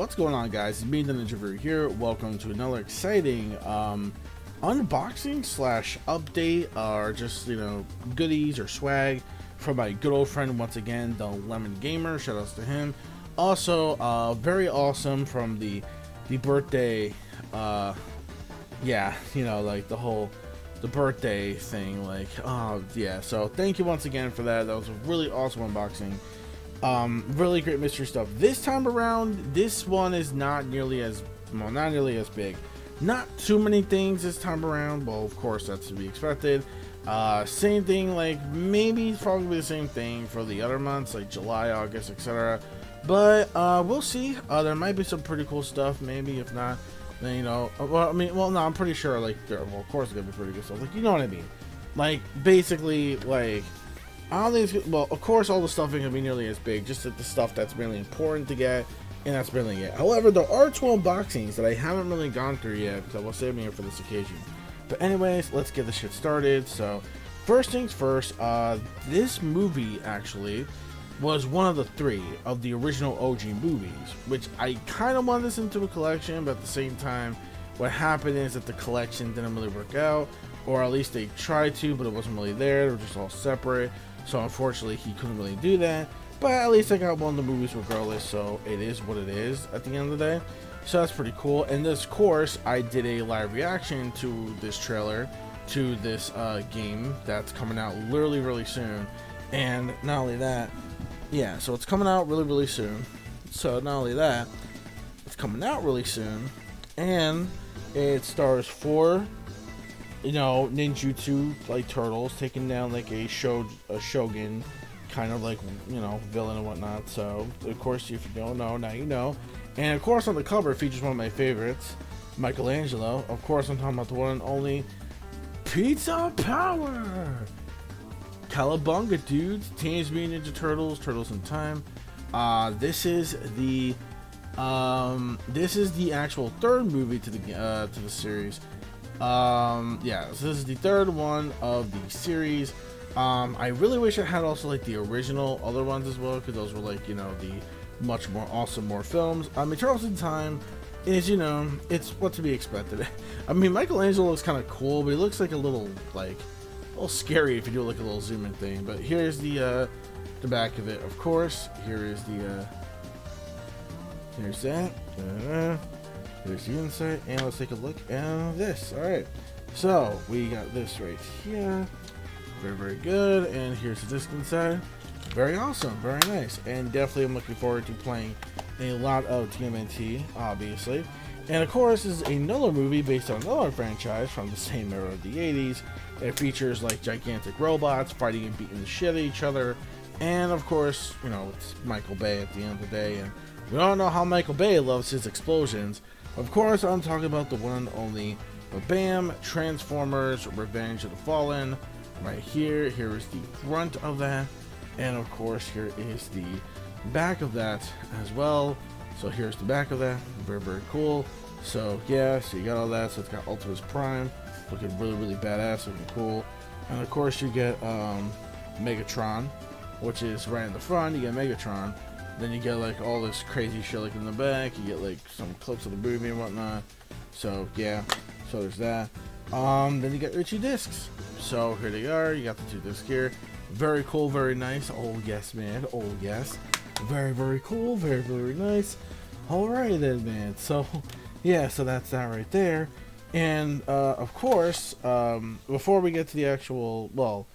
What's going on, guys? It's me, the Ninja Brew here. Welcome to another exciting unboxing slash update, or just, goodies or swag from my good old friend once again, the Lemongamer. Shout outs to him. Also, very awesome from the birthday, yeah, like the birthday thing, like, oh yeah. So thank you once again for that. That was a really awesome unboxing. Really great mystery stuff. This time around, this one is not nearly as big. Not too many things this time around. Well, of course, that's to be expected. Same thing, like maybe probably the same thing for the other months, like July, August, etc. But we'll see. There might be some pretty cool stuff. Maybe if not, then no, I'm pretty sure. Like, of course, it's gonna be pretty good stuff. Like, you know what I mean? Like, basically, like, I don't think it's, well, of course, all the stuff ain't gonna be nearly as big, just the stuff that's really important to get, and that's really it. However, there are 2 unboxings that I haven't really gone through yet, because I will save me for this occasion. But anyways, let's get this shit started. So, first things first, this movie actually was one of the 3 of the original OG movies, which I kind of wanted this into a collection, but at the same time, what happened is that the collection didn't really work out, or at least they tried to, but it wasn't really there. They were just all separate. So unfortunately, he couldn't really do that. But at least I got one of the movies regardless, so it is what it is at the end of the day. So that's pretty cool. And this course, I did a live reaction to this trailer, to this game that's coming out literally really soon. And not only that, yeah, so it's coming out really soon. So not only that, it's coming out really soon, and it stars 4 ninjutsu like turtles taking down like a shogun kind of like villain and whatnot. So of course, if you don't know, now you know. And of course, on the cover features one of my favorites, Michelangelo. Of course, I'm talking about the one and only Pizza Power. Cowabunga, dudes! Teenage Mutant Ninja Turtles, Turtles in Time. This is the actual 3rd movie to the series. Yeah, so this is the 3rd one of the series. I really wish I had also like the original other ones as well, because those were like, the much more awesome, more films. Turtles in Time is, it's what to be expected. I mean, Michelangelo looks kind of cool, but he looks like a little scary if you do like a little zoom in thing. But here's the back of it, of course. Here is the here's that. There's the inside, and let's take a look at this. Alright, so we got this right here. Very good. And here's the disc inside. Very awesome, very nice. And definitely I'm looking forward to playing a lot of TMNT, obviously. And of course, this is another movie based on another franchise from the same era of the 80s. It features like gigantic robots fighting and beating the shit out of each other. And of course, it's Michael Bay at the end of the day. And we all know how Michael Bay loves his explosions. Of course, I'm talking about the one and only BAM! Transformers Revenge of the Fallen. Right here. Here is the front of that. And of course, here is the back of that as well. So here's the back of that. Very cool. So yeah, so you got all that. So it's got Optimus Prime looking really badass, looking cool. And of course, you get Megatron, which is right in the front. You get Megatron. Then you get like all this crazy shit like in the back. You get like some clips of the movie and whatnot. So yeah, so there's that. Then you get Richie discs. So here they are. You got the 2 discs here. Very cool, very nice. Oh yes, man. Oh yes. Very cool. Very nice. Alright then, man. So yeah, so that's that right there. And of course, before we get to the actual, well,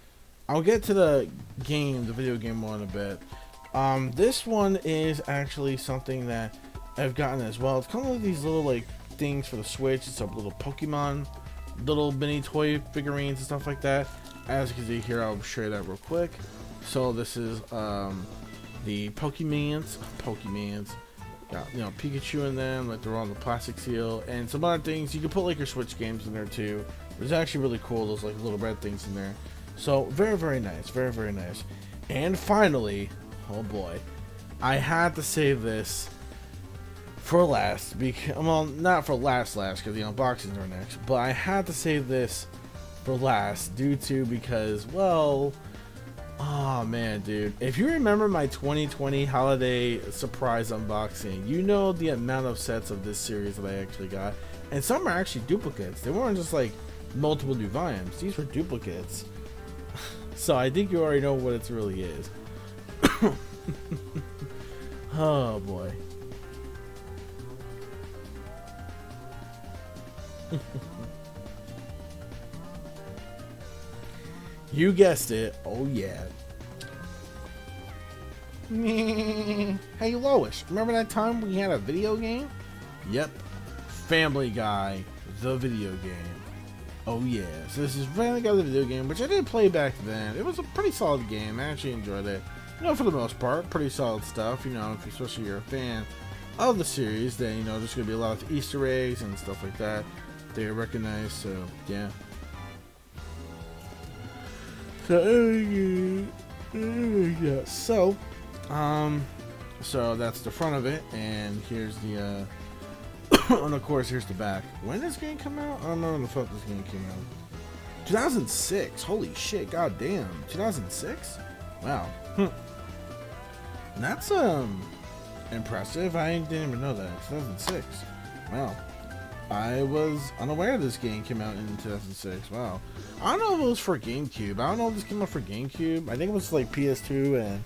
I'll get to the game, the video game one in a bit. This one is actually something that I've gotten as well. It's kind of like these little like things for the Switch. It's a little Pokemon, little mini toy figurines and stuff like that. As you can see here, I'll show you that real quick. So this is the Pokemans. Got Pikachu in them, like they're on the plastic seal, and some other things. You can put like your Switch games in there too. It's actually really cool. Those like little red things in there. So very nice, very nice. And finally, oh boy, I had to save this for last, because, well, not for last because the unboxings are next, but I had to save this for last because, well, Oh man, dude. If you remember my 2020 holiday surprise unboxing, you know the amount of sets of this series that I actually got. And some are actually duplicates. They weren't just like multiple new volumes. These were duplicates. So I think you already know what it really is. Oh boy. You guessed it. Oh yeah. Hey Lois, remember that time we had a video game? Yep. Family Guy, the video game. Oh yeah. So this is Family Guy, the video game, which I did play back then. It was a pretty solid game. I actually enjoyed it. You know, for the most part, pretty solid stuff. You know, if especially you're a fan of the series, then you know there's gonna be a lot of Easter eggs and stuff like that that you recognize. So yeah. So that's the front of it, and here's the and of course here's the back. When did this game come out? I don't know when the fuck this game came out. 2006. Holy shit, goddamn. 2006? Wow. That's impressive. I didn't even know that. 2006. Wow. I was unaware this game came out in 2006. Wow. I don't know if it was for GameCube. I don't know if this came out for GameCube. I think it was like PS2 and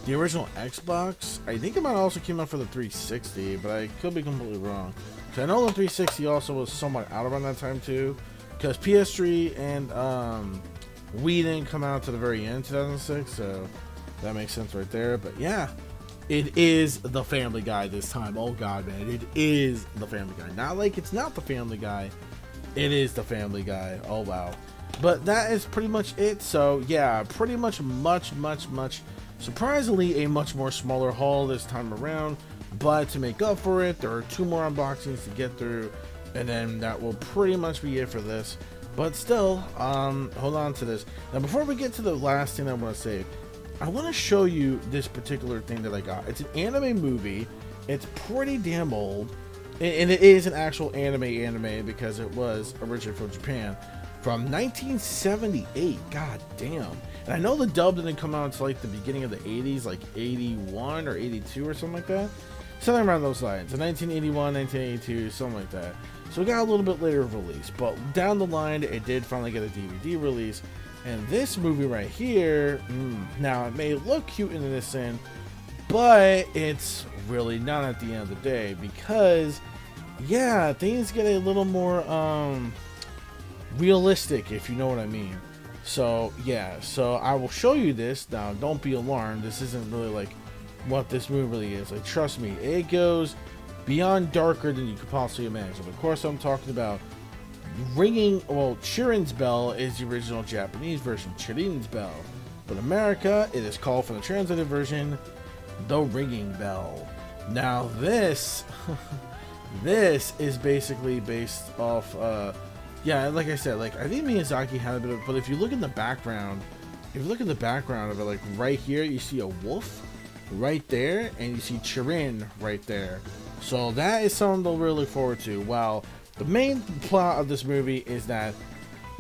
the original Xbox. I think it might also came out for the 360, but I could be completely wrong. Because I know the 360 also was somewhat out around that time too. Because PS3 and Wii didn't come out to the very end 2006, so that makes sense right there. But yeah. It is the Family Guy this time. Oh god, man. It is the Family Guy. Not like it's not the Family Guy. It is the Family Guy. Oh wow. But that is pretty much it. So yeah, pretty much much surprisingly a much more smaller haul this time around. But to make up for it, there are 2 more unboxings to get through. And then that will pretty much be it for this. But still, hold on to this. Now before we get to the last thing I want to say, I want to show you this particular thing that I got. It's an anime movie. It's pretty damn old. And it is an actual anime because it was originally from Japan. From 1978. God damn. And I know the dub didn't come out until like the beginning of the 80s, like 81 or 82 or something like that. Something around those lines. So 1981, 1982, something like that. So it got a little bit later of release. But down the line, it did finally get a DVD release. And this movie right here, now it may look cute and innocent, but it's really not at the end of the day because, yeah, things get a little more realistic, if you know what I mean. So, yeah, so I will show you this. Now, don't be alarmed. This isn't really like what this movie really is. Like, trust me, it goes beyond darker than you could possibly imagine. Of course, I'm talking about ringing, well, Chirin's bell is the original Japanese version, Chirin's bell. But in America, it is called, for the translated version, the ringing bell. Now this, this is basically based off, yeah, like I said, like I think Miyazaki had a bit of, but if you look in the background, if you look in the background of it, like right here, you see a wolf right there, and you see Chirin right there. So that is something to really look forward to. Wow. The main plot of this movie is that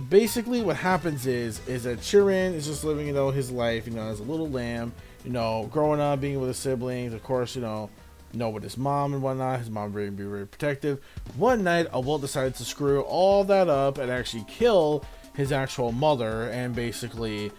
basically what happens is that Chirin is just living, you know, his life, you know, as a little lamb, you know, growing up, being with his siblings, of course, you know, with his mom and whatnot. His mom very protective. One night, a wolf decides to screw all that up and actually kill his actual mother, and basically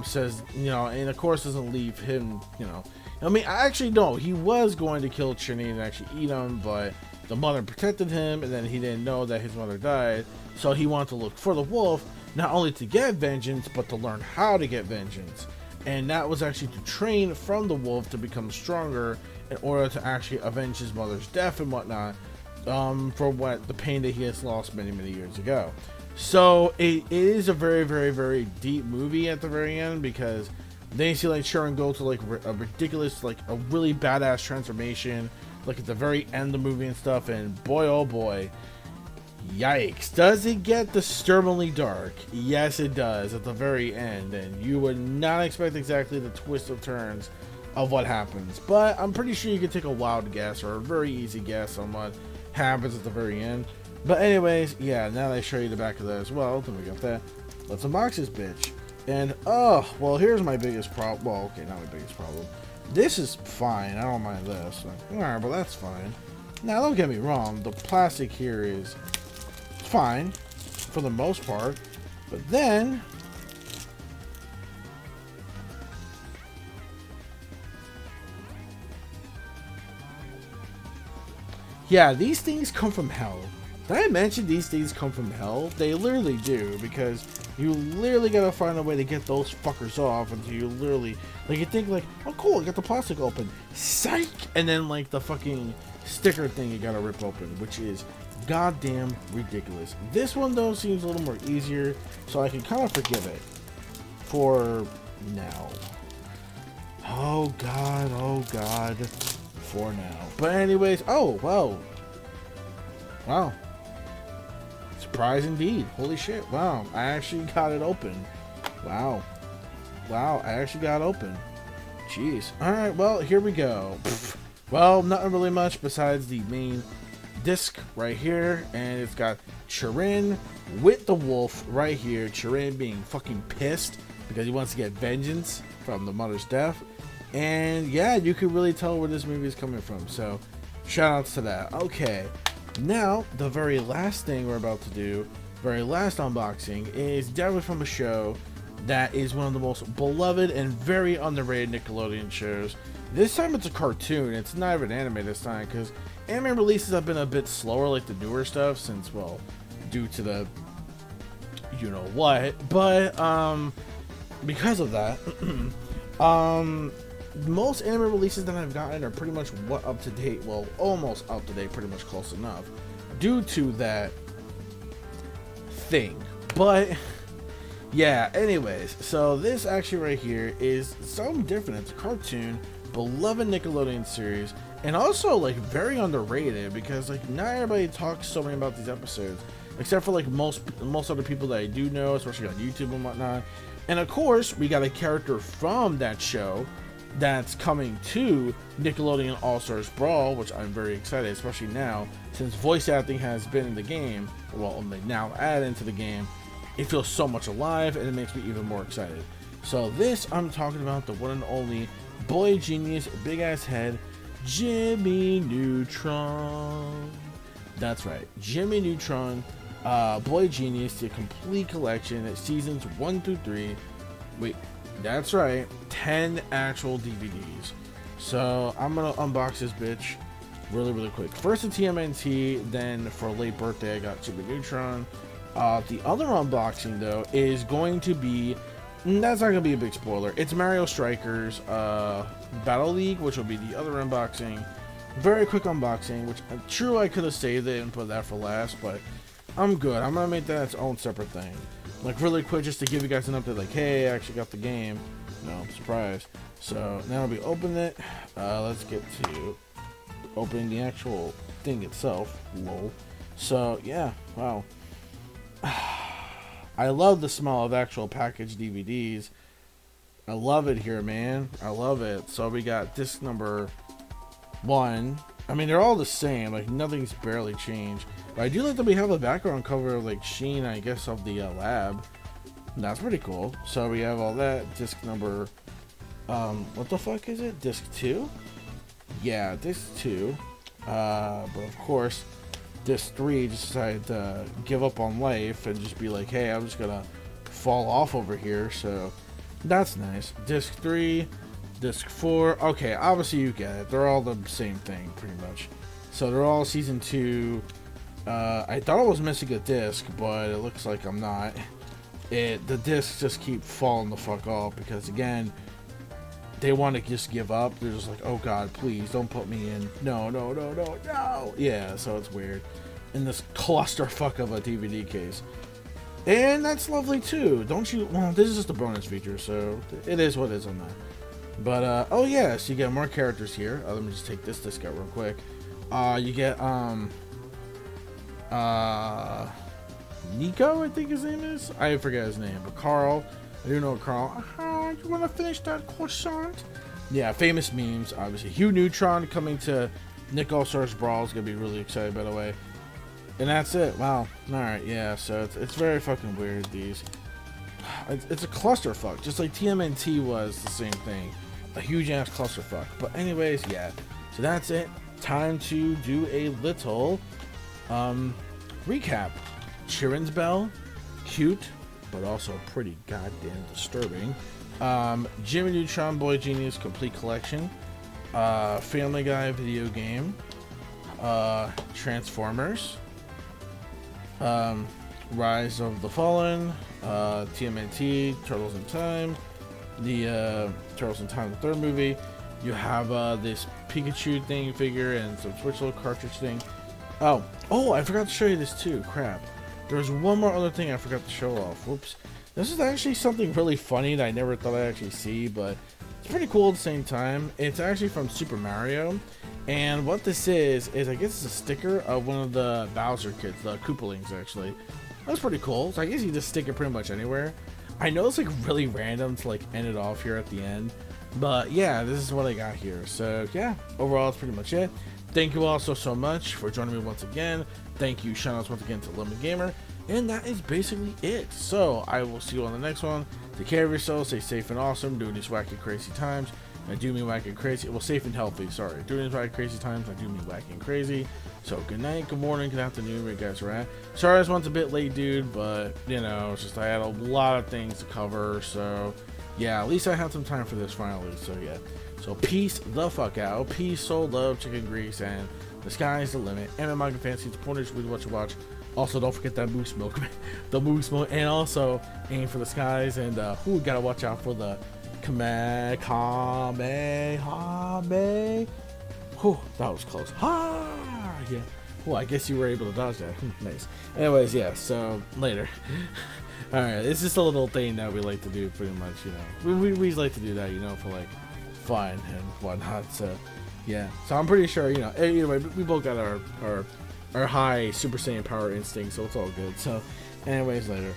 says, you know, and of course doesn't leave him, you know. I mean, actually, no, he was going to kill Chirin and actually eat him, but the mother protected him, and then he didn't know that his mother died, so he wanted to look for the wolf, not only to get vengeance, but to learn how to get vengeance. And that was actually to train from the wolf to become stronger in order to actually avenge his mother's death and whatnot, for what the pain that he has lost many years ago. So it is a very deep movie at the very end, because then you see like Chirin go to like a ridiculous, like a really badass transformation, like at the very end of the movie and stuff, and boy oh boy, yikes, does it get disturbingly dark? Yes, it does at the very end, and you would not expect exactly the twist of turns of what happens, but I'm pretty sure you can take a wild guess or a very easy guess on what happens at the very end. But anyways, yeah, now that I show you the back of that as well, then we got that. Let's unbox this bitch. And, oh, well, here's my biggest problem. Well, okay, not my biggest problem. This is fine. I don't mind this. Like, alright, but that's fine. Now, don't get me wrong. The plastic here is fine for the most part. But then, yeah, these things come from hell. Did I mention these things come from hell? They literally do, because you literally gotta find a way to get those fuckers off until you literally, like, you think like, oh cool, I got the plastic open, psych, and then like the fucking sticker thing you gotta rip open, which is goddamn ridiculous. This one though seems a little more easier, so I can kind of forgive it for now. Oh god, for now. But anyways, oh wow. Surprise indeed. Holy shit. Wow. I actually got it open. Wow. I actually got it open. Jeez. Alright, well, here we go. Well, not really much besides the main disc right here. And it's got Chirin with the wolf right here. Chirin being fucking pissed because he wants to get vengeance from the mother's death. And yeah, you can really tell where this movie is coming from. So, shout outs to that. Okay. Now, the very last thing we're about to do, very last unboxing, is definitely from a show that is one of the most beloved and very underrated Nickelodeon shows. This time it's a cartoon. It's not even anime this time, because anime releases have been a bit slower, like the newer stuff, since, well, due to the you know what. But, because of that, most anime releases that I've gotten are pretty much up to date, well, almost up to date, pretty much close enough, due to that thing. But yeah, anyways, so this actually right here is something different. It's a cartoon, beloved Nickelodeon series, and also like very underrated, because like not everybody talks so many about these episodes, except for like most other people that I do know, especially on YouTube and whatnot. And of course, we got a character from that show that's coming to Nickelodeon All-Stars Brawl, which I'm very excited, especially now, since voice acting has been in the game, well, now add into the game, it feels so much alive, and it makes me even more excited. So this, I'm talking about the one and only boy genius, big ass head, Jimmy Neutron. That's right, Jimmy Neutron, boy genius, the complete collection at seasons 1 through 3. Wait, that's right, 10 actual DVDs. So I'm gonna unbox this bitch really quick. First the TMNT, then for a late birthday I got Jimmy Neutron. The other unboxing though is going to be, that's not gonna be a big spoiler, it's Mario Strikers Battle League, which will be the other unboxing. Very quick unboxing, which true I could have saved it and put that for last, but I'm good. I'm gonna make that its own separate thing. Like really quick, just to give you guys an update, like, hey, I actually got the game. No, surprise. So now we open it. Let's get to opening the actual thing itself. Lol. So yeah, wow. I love the smell of actual packaged DVDs. I love it here, man. I love it. So we got disc number 1. I mean, they're all the same. Like nothing's barely changed. But I do like that we have a background cover of like Sheen, I guess, of the lab. That's pretty cool. So we have all that. Disc number, what the fuck is it? Disc 2? Yeah, disc 2. But of course, disc 3 just decided to give up on life and just be like, hey, I'm just gonna fall off over here. So that's nice. Disc 3, disc 4. Okay, obviously you get it. They're all the same thing, pretty much. So they're all season 2. I thought I was missing a disc, but it looks like I'm not. The discs just keep falling the fuck off because, again, they want to just give up. They're just like, oh god, please don't put me in. No. Yeah, so it's weird. In this clusterfuck of a DVD case. And that's lovely too, don't you? Well, this is just a bonus feature, so it is what it is on that. But, oh yeah, so you get more characters here. Let me just take this disc out real quick. You get, Nico, I think his name is. I forget his name, but Carl. I do know Carl. You want to finish that croissant? Yeah, famous memes, obviously. Hugh Neutron coming to Nick All-Stars Brawl is gonna be really excited, by the way. And that's it. Wow. All right. Yeah. So it's very fucking weird. These it's a clusterfuck, just like TMNT was the same thing, a huge ass clusterfuck. But anyways, yeah. So that's it. Time to do a little recap. Chirin's Bell, cute, but also pretty goddamn disturbing. Jimmy Neutron Boy Genius Complete Collection, Family Guy video game, Transformers, Rise of the Fallen, TMNT, Turtles in Time, the Turtles in Time, the third movie. You have this Pikachu thing figure and some Switch little cartridge thing. Oh, I forgot to show you this too. Crap. There's one more other thing I forgot to show off. Whoops. This is actually something really funny that I never thought I'd actually see, but it's pretty cool at the same time. It's actually from Super Mario, and what this is I guess it's a sticker of one of the Bowser kids, the Koopalings actually. That's pretty cool. So I guess you just stick it pretty much anywhere. I know it's like really random to like end it off here at the end, but yeah, this is what I got here. So yeah, overall that's pretty much it. Thank you all so much for joining me once again. Thank you, shout outs once again to Lemongamer. And that is basically it. So I will see you on the next one. Take care of yourselves, stay safe and awesome during these wacky crazy times. I do mean wacky and crazy. Well, safe and healthy, sorry. During these wacky crazy times, I do mean wacky and crazy. So good night, good morning, good afternoon, where you guys are at. Sorry this one's a bit late, dude, but you know, it's just I had a lot of things to cover. So yeah, at least I had some time for this finally. So yeah. So peace the fuck out. Peace, soul, love, chicken grease, and the sky's the limit. MMI Fancy, the pointers with what you watch. Also, don't forget that moose milk, the moose milk, and also aim for the skies. And who gotta watch out for the Kamehameha. Whew, that was close. Ha! Yeah. Well, I guess you were able to dodge that. Nice. Anyways, yeah. So later. All right, it's just a little thing that we like to do, pretty much. You know, we like to do that, you know, for like fun and whatnot. So yeah. So I'm pretty sure, you know. Anyway, we both got our high Super Saiyan power instinct, so it's all good. So anyways, later.